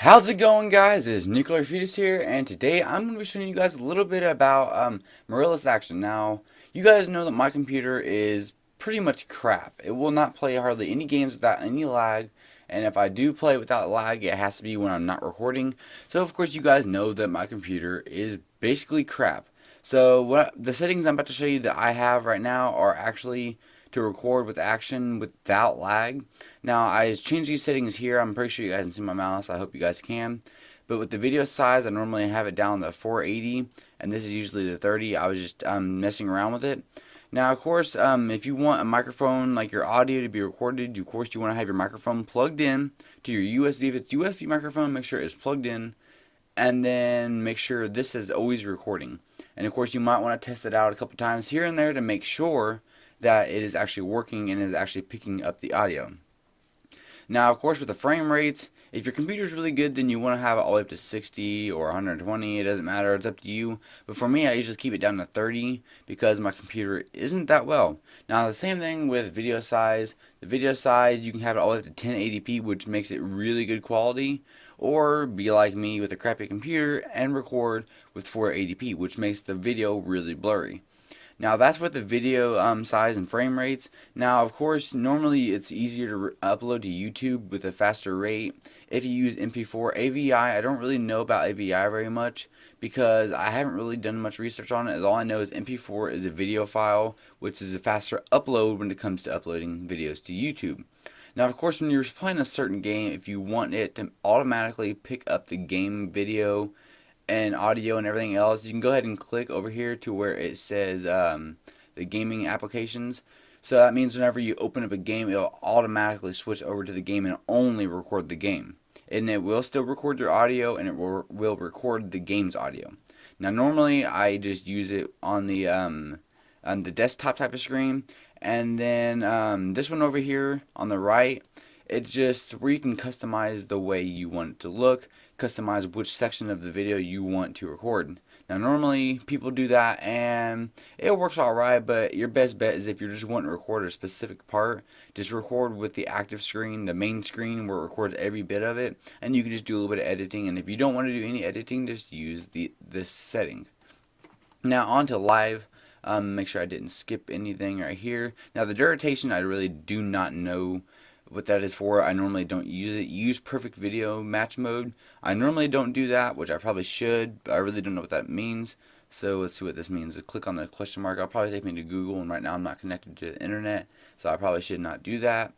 How's it going, guys? It's Nuclear Fetus here, and today I'm going to be showing you guys a little bit about Mirillis Action. Now, you guys know that my computer is pretty much crap. It will not play hardly any games without any lag, and if I do play without lag, it has to be when I'm not recording. So, of course, you guys know that my computer is basically crap. So, what the settings I'm about to show you that I have right now are actually to record with action without lag. Now, I changed these settings here. I'm pretty sure you guys can see my mouse. I hope you guys can. But with the video size, I normally have it down to 480, and this is usually the 30. I was just messing around with it. Now, of course, if you want a microphone, like your audio to be recorded, of course, you want to have your microphone plugged in to your USB. If it's USB microphone, make sure it's plugged in, and then make sure this is always recording. And of course, you might want to test it out a couple times here and there to make sure that it is actually working and is actually picking up the audio. Now, of course, with the frame rates, if your computer is really good, then you want to have it all the way up to 60 or 120. It doesn't matter. It's up to you. But for me, I usually keep it down to 30 because my computer isn't that well. Now, the same thing with video size. The video size, you can have it all the way up to 1080p, which makes it really good quality. Or be like me with a crappy computer and record with 480p, which makes the video really blurry. Now that's with the video size and frame rates. Now, of course, normally it's easier to upload to YouTube with a faster rate if you use MP4. AVI, I don't really know about AVI very much because I haven't really done much research on it. All I know is MP4 is a video file, which is a faster upload when it comes to uploading videos to YouTube. Now, of course, when you're playing a certain game, if you want it to automatically pick up the game video and audio and everything else, you can go ahead and click over here to where it says the gaming applications. So that means whenever you open up a game, it'll automatically switch over to the game and only record the game. And it will still record your audio, and it will record the game's audio. Now, normally I just use it on the desktop type of screen, and then this one over here on the right, it's just where you can customize the way you want it to look, customize which section of the video you want to record. Now, normally people do that and it works alright, but your best bet is if you're just wanting to record a specific part, just record with the active screen, the main screen where it records every bit of it, and you can just do a little bit of editing. And if you don't want to do any editing, just use this setting. Now, on to live. Make sure I didn't skip anything right here. Now, the duration, I really do not know what that is for. I normally don't use it. Use perfect video match mode. I normally don't do that, which I probably should, but I really don't know what that means. So let's see what this means. Click on the question mark. I'll probably take me to Google, and right now I'm not connected to the internet, so I probably should not do that.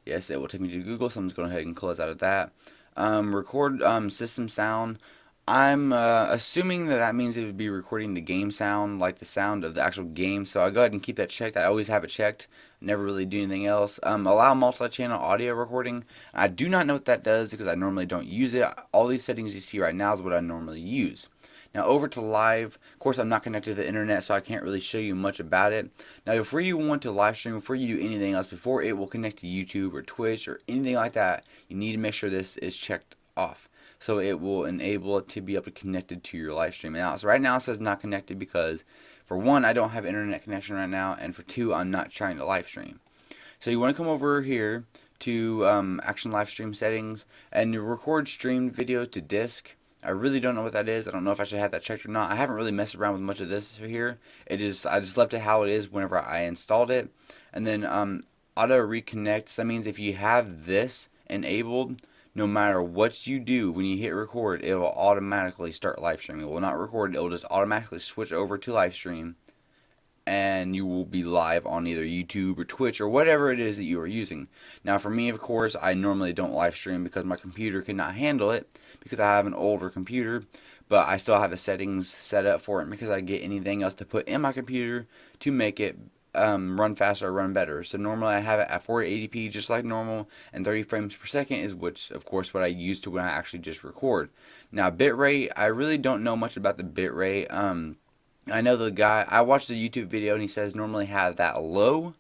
Yes, it will take me to Google, so I'm just going to go ahead and close out of that. Record system sound. I'm assuming that means it would be recording the game sound, like the sound of the actual game. So I'll go ahead and keep that checked. I always have it checked. Never really do anything else. Allow multi-channel audio recording. I do not know what that does because I normally don't use it. All these settings you see right now is what I normally use. Now over to live. Of course, I'm not connected to the internet, so I can't really show you much about it. Now, before you want to live stream, before you do anything else, before it will connect to YouTube or Twitch or anything like that, you need to make sure this is checked off. So it will enable it to be able to connected to your live stream. Now, so right now it says not connected because, for one, I don't have internet connection right now, and for two, I'm not trying to live stream. So you want to come over here to Action Live Stream Settings, and you record streamed video to disk. I really don't know what that is. I don't know if I should have that checked or not. I haven't really messed around with much of this here. I just left it how it is whenever I installed it. And then auto reconnect. So that means if you have this enabled, no matter what you do, when you hit record, it will automatically start live streaming. It will not record, it will just automatically switch over to live stream, and you will be live on either YouTube or Twitch or whatever it is that you are using. Now, for me, of course, I normally don't live stream because my computer cannot handle it because I have an older computer, but I still have the settings set up for it because I get anything else to put in my computer to make it run faster or run better. So normally I have it at 480p just like normal, and 30 frames per second is which of course what I use to when I actually just record. Now, bitrate, I really don't know much about the bitrate. I know the guy, I watched a YouTube video and he says normally have that low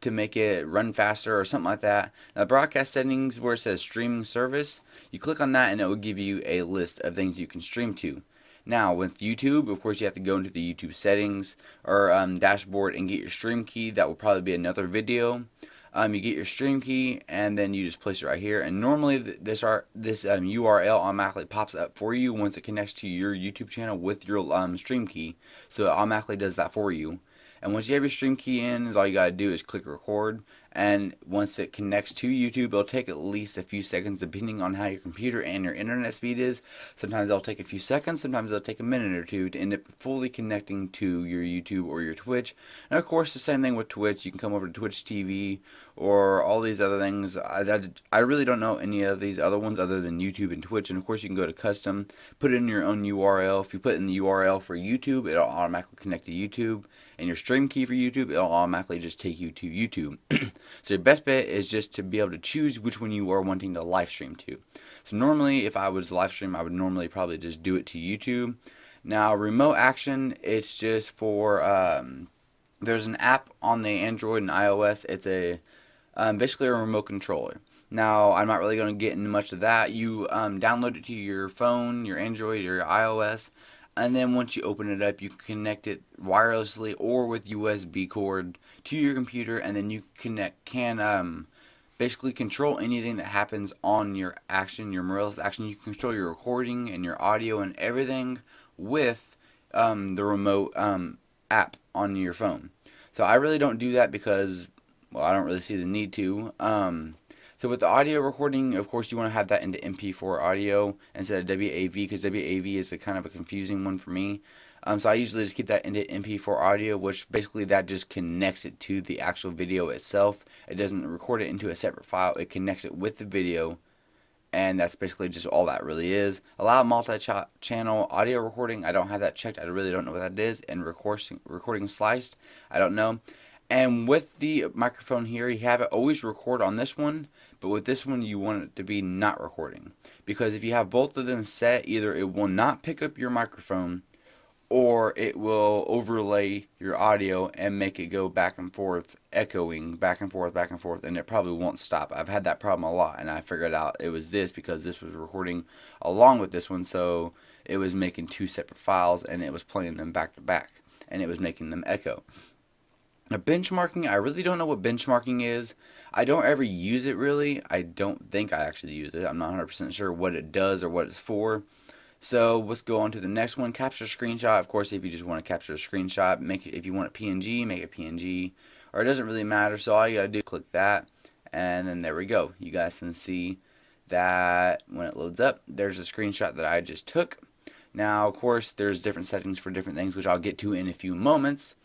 to make it run faster or something like that. Now, broadcast settings where it says streaming service, you click on that and it will give you a list of things you can stream to. Now, with YouTube, of course, you have to go into the YouTube settings or dashboard and get your stream key. That will probably be another video. You get your stream key, and then you just place it right here. And normally this URL automatically pops up for you once it connects to your YouTube channel with your stream key. So it automatically does that for you. And once you have your stream key in, all you gotta do is click record. And once it connects to YouTube, it'll take at least a few seconds depending on how your computer and your internet speed is. Sometimes it'll take a few seconds, sometimes it'll take a minute or two to end up fully connecting to your YouTube or your Twitch. And of course, the same thing with Twitch. You can come over to Twitch TV or all these other things. I really don't know any of these other ones other than YouTube and Twitch. And of course, you can go to custom, put in your own URL. If you put in the URL for YouTube, it'll automatically connect to YouTube. And your stream key for YouTube, it'll automatically just take you to YouTube. So your best bet is just to be able to choose which one you are wanting to live stream to. So normally, if I was live stream, I would normally probably just do it to YouTube. Now, remote action, it's just for, there's an app on the Android and iOS. It's basically a remote controller. Now, I'm not really going to get into much of that. You download it to your phone, your Android, or your iOS. And then once you open it up, you can connect it wirelessly or with USB cord to your computer, and then you can basically control anything that happens on your action, your Mirillis action. You can control your recording and your audio and everything with the remote app on your phone. So I really don't do that because, well, I don't really see the need to. So with the audio recording, of course, you want to have that into MP4 audio instead of WAV, because WAV is kind of a confusing one for me. So I usually just keep that into MP4 audio, which basically that just connects it to the actual video itself. It doesn't record it into a separate file. It connects it with the video, and that's basically just all that really is. Allow multi-channel audio recording. I don't have that checked. I really don't know what that is. And recording sliced, I don't know. And with the microphone here, you have it always record on this one, but with this one you want it to be not recording. Because if you have both of them set, either it will not pick up your microphone, or it will overlay your audio and make it go back and forth, echoing back and forth, and it probably won't stop. I've had that problem a lot, and I figured out it was this because this was recording along with this one, so it was making two separate files, and it was playing them back to back, and it was making them echo. Now, benchmarking, I really don't know what benchmarking is. I don't ever use it really. I don't think I actually use it. I'm not 100% sure what it does or what it's for. So let's go on to the next one. Capture screenshot. Of course, if you just want to capture a screenshot, if you want a PNG, make a PNG. Or it doesn't really matter. So all you got to do is click that. And then there we go. You guys can see that when it loads up, there's a screenshot that I just took. Now, of course, there's different settings for different things, which I'll get to in a few moments.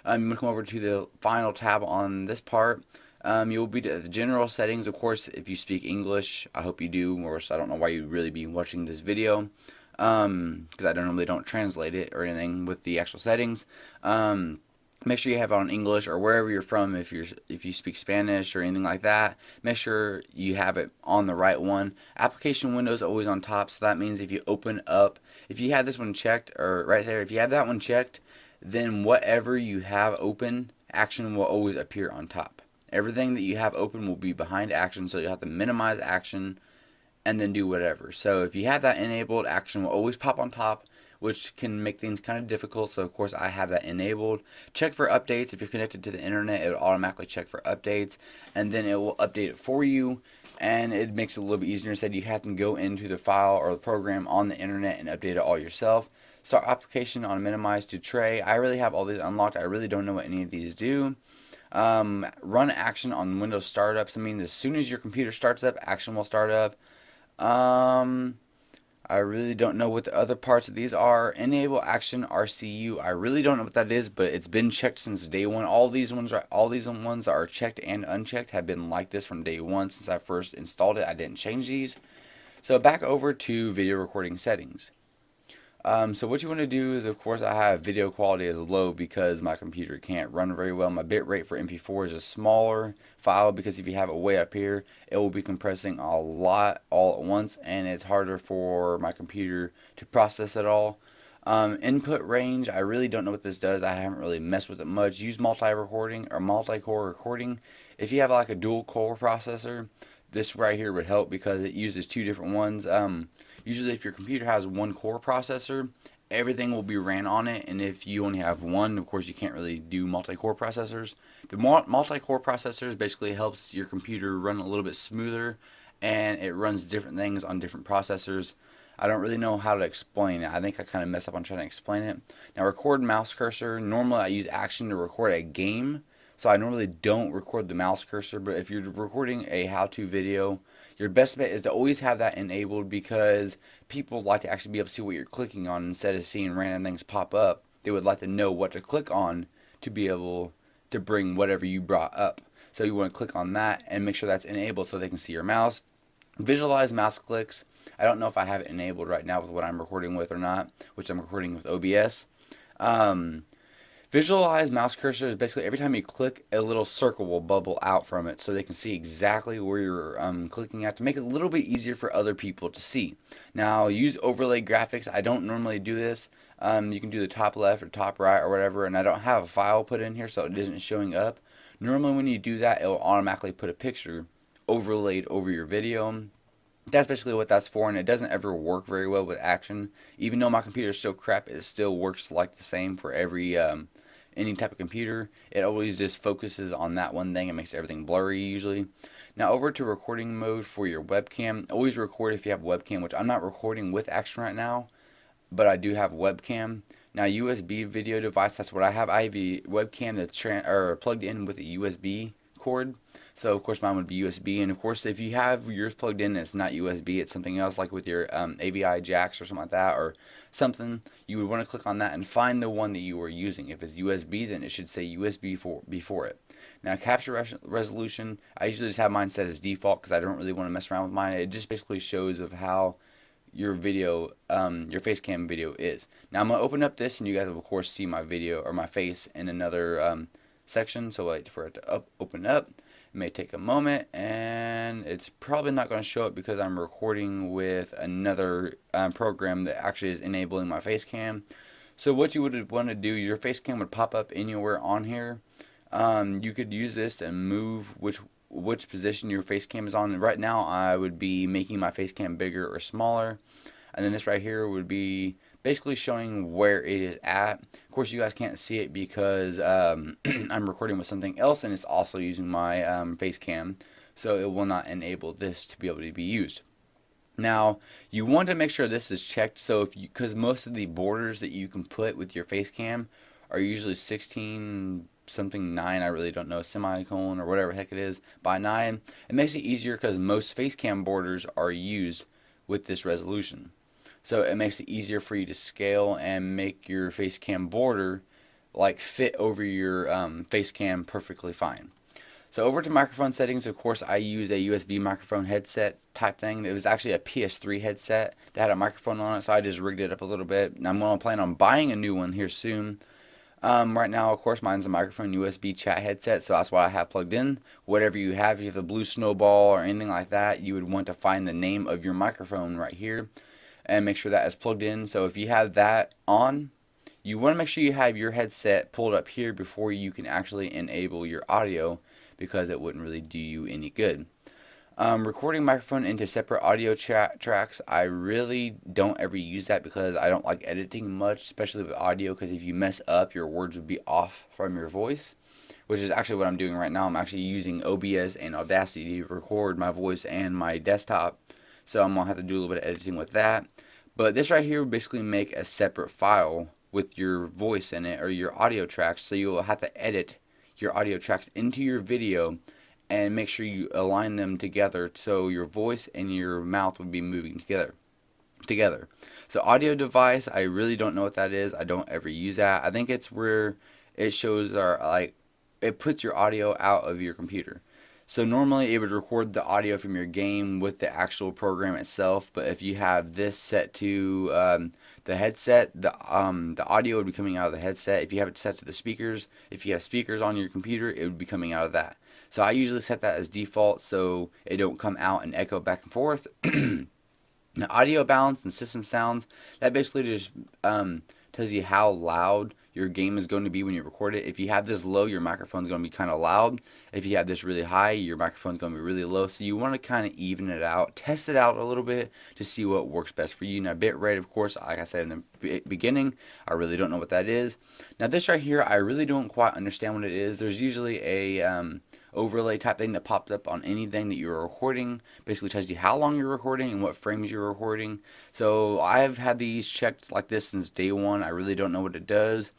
I'm going to come over to the final tab on this part. You'll be at the general settings. Of course, if you speak English, I hope you do, or else I don't know why you'd really be watching this video, because I normally don't translate it or anything with the actual settings. Make sure you have it on English or wherever you're from. If you speak Spanish or anything like that, make sure you have it on the right one. Application window is always on top, so that means if you open up, if you have this one checked, or right there, if you have that one checked, then whatever you have open, action will always appear on top. Everything that you have open will be behind action, so you'll have to minimize action and then do whatever. So if you have that enabled, action will always pop on top, which can make things kind of difficult. So of course I have that enabled. Check for updates. If you're connected to the internet, it will automatically check for updates, and then it will update it for you, and it makes it a little bit easier. Instead, you have to go into the file or the program on the internet and update it all yourself. Start application on minimize to tray. I really have all these unlocked. I really don't know what any of these do. Run action on Windows startups. I mean, as soon as your computer starts up, action will start up. I really don't know what the other parts of these are. Enable action RCU. I really don't know what that is, but it's been checked since day one. All these ones are checked and unchecked, have been like this from day one since I first installed it. I didn't change these. So back over to video recording settings. So what you want to do is, of course, I have video quality as low because my computer can't run very well. My bit rate for MP4 is a smaller file because if you have it way up here, it will be compressing a lot all at once, and it's harder for my computer to process it all. Input range, I really don't know what this does. I haven't really messed with it much. Use multi-recording or multi-core recording. If you have like a dual core processor, this right here would help because it uses two different ones. Usually if your computer has one core processor everything will be ran on it, and if you only have one, of course you can't really do multi-core processors. The multi-core processors basically helps your computer run a little bit smoother, and it runs different things on different processors. I don't really know how to explain it. I think I kind of messed up on trying to explain it. Now, record mouse cursor. Normally I use Action to record a game, so I normally don't record the mouse cursor, but if you're recording a how-to video, your best bet is to always have that enabled, because people like to actually be able to see what you're clicking on instead of seeing random things pop up. They would like to know what to click on to be able to bring whatever you brought up. So you want to click on that and make sure that's enabled so they can see your mouse. Visualize mouse clicks. I don't know if I have it enabled right now with what I'm recording with or not, which I'm recording with OBS. Visualize mouse cursor is basically every time you click, a little circle will bubble out from it so they can see exactly where you're clicking at, to make it a little bit easier for other people to see. Now, use overlay graphics. I don't normally do this. You can do the top left or top right or whatever, and I don't have a file put in here so it isn't showing up. Normally when you do that, it will automatically put a picture overlaid over your video. That's basically what that's for, and it doesn't ever work very well with Action. Even though my computer is so crap, it still works like the same for every any type of computer. It always just focuses on that one thing and makes everything blurry usually. Now over to recording mode for your webcam. Always record if you have webcam, which I'm not recording with Action right now, but I do have webcam. Now USB video device, that's what I have. I have a webcam that's plugged in with a USB cord. So of course mine would be USB, and of course if you have yours plugged in and it's not USB, it's something else, like with your AVI jacks or something like that, or something, you would want to click on that and find the one that you are using. If it's USB, then it should say USB before it. Now capture resolution, I usually just have mine set as default because I don't really want to mess around with mine. It just basically shows of how your video, your face cam video is. Now I'm going to open up this, and you guys will of course see my video or my face in another section, so wait for it to open up. It may take a moment, and it's probably not going to show it because I'm recording with another program that actually is enabling my face cam. So what you would want to do, your face cam would pop up anywhere on here. You could use this and move which position your face cam is on. And right now I would be making my face cam bigger or smaller, and then this right here would be basically showing where it is at. Of course, you guys can't see it because I'm recording with something else, and it's also using my face cam, so it will not enable this to be able to be used. Now, you want to make sure this is checked, so because most of the borders that you can put with your face cam are usually 16 something 9, I really don't know, semicolon or whatever the heck it is, by 9. It makes it easier because most face cam borders are used with this resolution. So it makes it easier for you to scale and make your face cam border like fit over your face cam perfectly fine. So over to microphone settings, of course I use a USB microphone headset type thing. It was actually a PS3 headset that had a microphone on it, so I just rigged it up a little bit. And I'm going to plan on buying a new one here soon. Right now, of course, mine's a microphone USB chat headset, so that's what I have plugged in. Whatever you have, if you have the blue snowball or anything like that, you would want to find the name of your microphone right here and make sure that is plugged in. So if you have that on, you want to make sure you have your headset pulled up here before you can actually enable your audio, because it wouldn't really do you any good. Recording microphone into separate audio tracks, I really don't ever use that because I don't like editing much, especially with audio, because if you mess up, your words would be off from your voice, which is actually what I'm doing right now. I'm actually using OBS and Audacity to record my voice and my desktop, so I'm going to have to do a little bit of editing with that. But this right here will basically make a separate file with your voice in it, or your audio tracks, so you will have to edit your audio tracks into your video and make sure you align them together so your voice and your mouth would be moving together. So audio device, I really don't know what that is. I don't ever use that. I think it's where it shows it puts your audio out of your computer. So normally it would record the audio from your game with the actual program itself, but if you have this set to the headset, the audio would be coming out of the headset. If you have it set to the speakers, if you have speakers on your computer, it would be coming out of that. So I usually set that as default so it don't come out and echo back and forth. Now, audio balance and system sounds, that basically just tells you how loud your game is going to be when you record it. If you have this low, your microphone's going to be kind of loud. If you have this really high, your microphone's going to be really low. So you want to kind of even it out, test it out a little bit to see what works best for you. Now, bitrate, of course, like I said in the beginning, I really don't know what that is. Now, this right here, I really don't quite understand what it is. There's usually a overlay type thing that pops up on anything that you're recording. Basically tells you how long you're recording and what frames you're recording. So I've had these checked like this since day one. I really don't know what it does.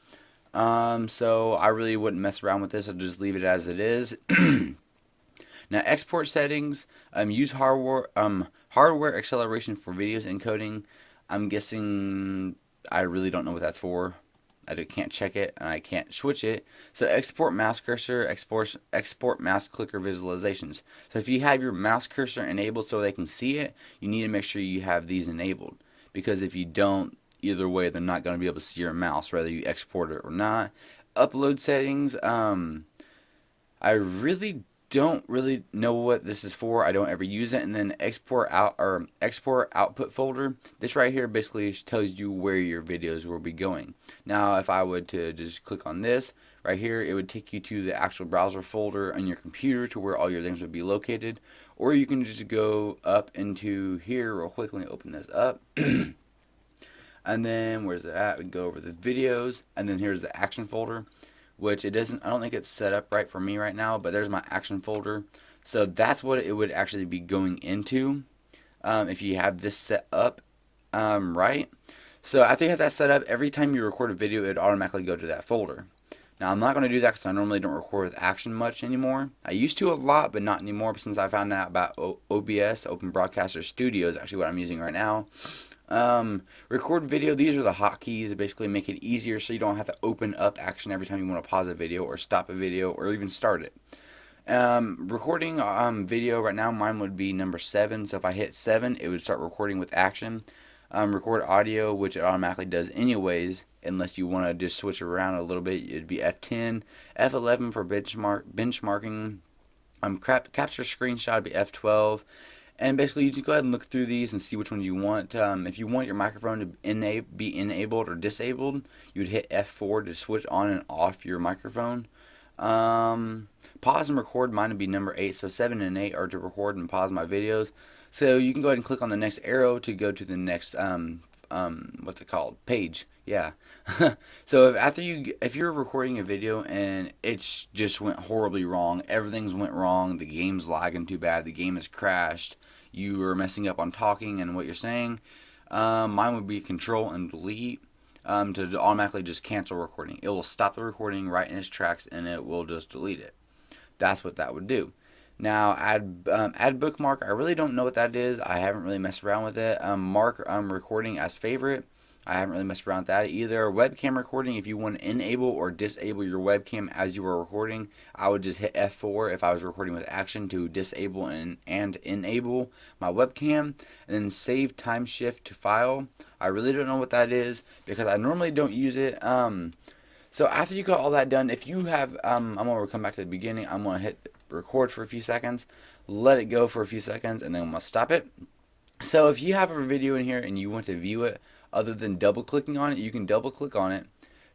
So I really wouldn't mess around with this. I'll just leave it as it is. Now, export settings, use hardware acceleration for videos encoding. I'm guessing, I really don't know what that's for. I can't check it and I can't switch it. So export mouse cursor, export mouse clicker visualizations. So if you have your mouse cursor enabled so they can see it, you need to make sure you have these enabled. Because if you don't, either way, they're not going to be able to see your mouse, whether you export it or not. Upload settings, I really don't know what this is for. I don't ever use it. And then export output folder. This right here basically tells you where your videos will be going. Now, if I would to just click on this right here, it would take you to the actual browser folder on your computer to where all your things would be located. Or you can just go up into here real quick. Let me open this up. And then where's it at? We can go over the videos, and then here's the action folder, which it doesn't, I don't think it's set up right for me right now, but there's my action folder. So that's what it would actually be going into if you have this set up right. So after you have that set up, every time you record a video, it would automatically go to that folder. Now, I'm not going to do that because I normally don't record with action much anymore. I used to a lot, but not anymore since I found out about OBS, Open Broadcaster Studio, is actually what I'm using right now. Record video, these are the hotkeys, basically make it easier so you don't have to open up action every time you want to pause a video or stop a video or even start it. Recording video right now, mine would be number 7, so if I hit 7, it would start recording with action. Record audio, which it automatically does anyways, unless you want to just switch around a little bit. It'd be F10, F11 for benchmarking, capture screenshot would be F12. And basically, you just go ahead and look through these and see which ones you want. If you want your microphone to be enabled or disabled, you would hit F4 to switch on and off your microphone. Pause and record, mine would be number 8. So 7 and 8 are to record and pause my videos. So you can go ahead and click on the next arrow to go to the next what's it called? Page. Yeah. So if you're recording a video and it just went horribly wrong, everything's went wrong, the game's lagging too bad, the game has crashed, you are messing up on talking and what you're saying, mine would be control and delete to automatically just cancel recording. It will stop the recording right in its tracks and it will just delete it. That's what that would do. Now, add bookmark, I really don't know what that is. I haven't really messed around with it. Mark recording as favorite. I haven't really messed around with that either. Webcam recording, if you want to enable or disable your webcam as you are recording, I would just hit F4 if I was recording with action to disable and enable my webcam. And then save time shift to file. I really don't know what that is because I normally don't use it. So after you got all that done, if you have, I'm going to come back to the beginning. I'm going to hit record for a few seconds, let it go for a few seconds, and then I'm going to stop it. So if you have a video in here and you want to view it, other than double clicking on it, you can double click on it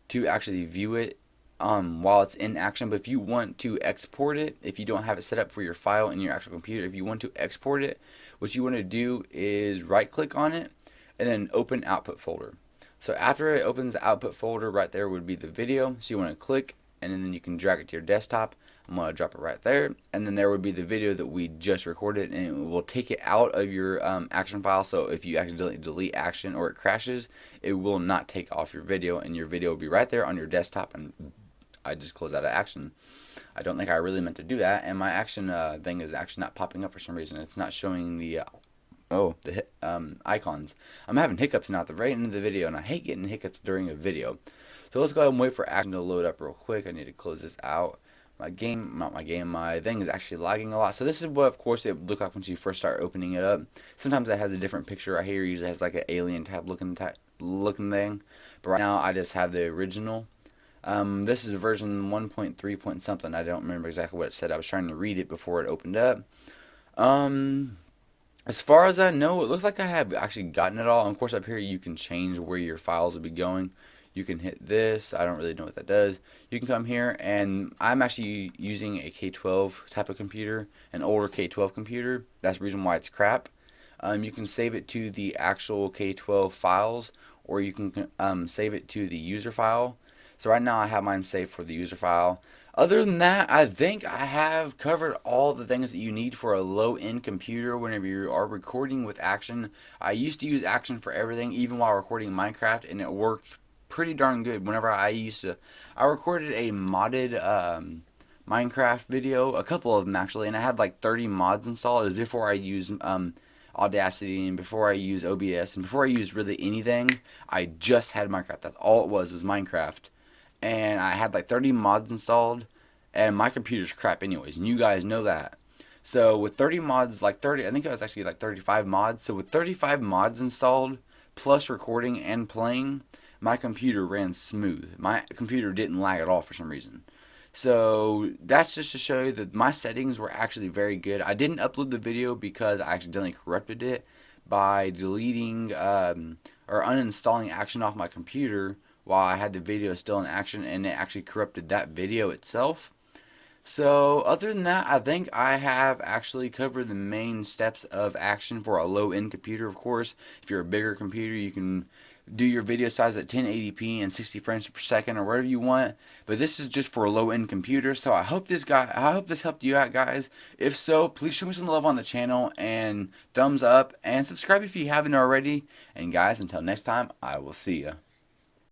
to actually view it while it's in action. But if you want to export it, if you don't have it set up for your file in your actual computer, if you want to export it, what you want to do is right click on it and then open output folder. So after it opens the output folder, right there would be the video. So you want to click and then you can drag it to your desktop. I'm going to drop it right there, and then there would be the video that we just recorded, and it will take it out of your action file. So if you accidentally delete action or it crashes, it will not take off your video, and your video will be right there on your desktop. And I just closed out of action. I don't think I really meant to do that, and my action thing is actually not popping up for some reason. It's not showing the icons. I'm having hiccups now at the very end of the video, and I hate getting hiccups during a video. So let's go ahead and wait for action to load up real quick. I need to close this out. My thing is actually lagging a lot. So this is what, of course, it would look like once you first start opening it up. Sometimes it has a different picture right here. It usually has like an alien type looking thing. But right now I just have the original. This is version 1.3 point something. I don't remember exactly what it said. I was trying to read it before it opened up. As far as I know, it looks like I have actually gotten it all. And of course, up here you can change where your files will be going. You can hit this. I don't really know what that does. You can come here, and I'm actually using a K12 type of computer, an older K12 computer. That's the reason why it's crap. You can save it to the actual K12 files, or you can save it to the user file. So right now I have mine saved for the user file. Other than that, I think I have covered all the things that you need for a low-end computer whenever you are recording with Action. I used to use Action for everything, even while recording Minecraft, and it worked pretty darn good. Whenever I recorded a modded Minecraft video, a couple of them actually, and I had like 30 mods installed. It was before I used Audacity, and before I used OBS, and before I used really anything. I just had Minecraft. That's all it was Minecraft. And I had like 30 mods installed, and my computer's crap anyways, and you guys know that. So with 30 mods, like 30, I think it was actually like 35 mods. So with 35 mods installed, plus recording and playing, my computer ran smooth. My computer didn't lag at all for some reason. So that's just to show you that my settings were actually very good. I didn't upload the video because I accidentally corrupted it by deleting or uninstalling Action off my computer while I had the video still in Action, and it actually corrupted that video itself. So other than that, I think I have actually covered the main steps of Action for a low-end computer. Of course, if you're a bigger computer, you can do your video size at 1080p and 60 frames per second or whatever you want. But this is just for a low-end computer. So I hope this helped you out, guys. If so, please show me some love on the channel and thumbs up and subscribe if you haven't already. And guys, until next time, I will see ya.